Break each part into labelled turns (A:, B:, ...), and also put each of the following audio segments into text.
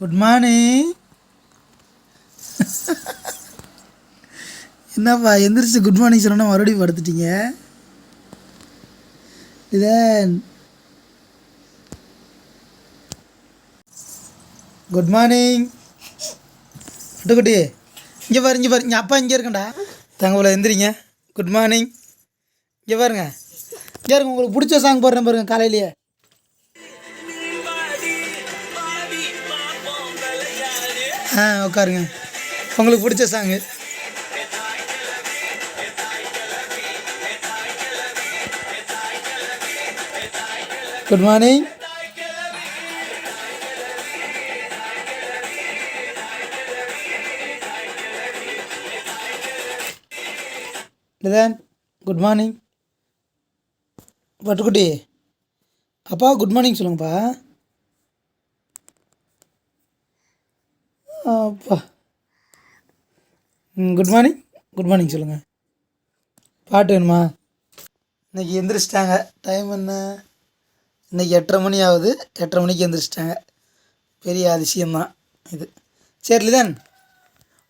A: Good morning. என்னப்பா எந்திரிச்சு good morning சொன்னா மறுபடியும் படுத்துட்டீங்க? இதன் குட் மார்னிங் பட்டுக்குட்டி. இங்கே பாரு, இங்கே பாரு, இங்கே அப்பா இங்கே இருக்கண்டா. தங்கவில் எந்திரிங்க. Good morning. இங்கே பாருங்க, இங்கே இருங்க. உங்களுக்கு பிடிச்ச சாங் போடுறேன் பாருங்க காலையிலேயே. உட்காருங்க. உங்களுக்கு பிடிச்ச சாங்கு. Good morning. இதுதான் குட் மார்னிங். பட்டுக்குட்டி, அப்பா குட் மார்னிங் சொல்லுங்கப்பா. அப்பா குட் மார்னிங். குட் மார்னிங் சொல்லுங்கள். பாட்டு வேணுமா? இன்றைக்கி எந்திரிச்சிட்டாங்க. டைம் என்ன? இன்றைக்கி 8:30 மணி ஆகுது. 8:30 மணிக்கு எந்திரிச்சிட்டாங்க. பெரிய அதிசயம்தான் இது. சரி லிதன்,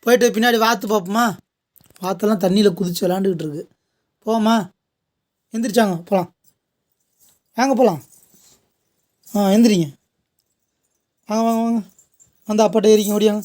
A: போயிட்டு பின்னாடி வாத்து பார்ப்போமா? வாத்தெல்லாம் தண்ணியில் குதித்து விளாண்டுக்கிட்டு இருக்கு. போவோமா? எந்திரிச்சாங்க, போகலாம். வாங்க போகலாம். எந்திரிங்க. வாங்க வாங்க வாங்க. வந்து அப்பாட்ட ஏறிங்க, ஓடியாங்க.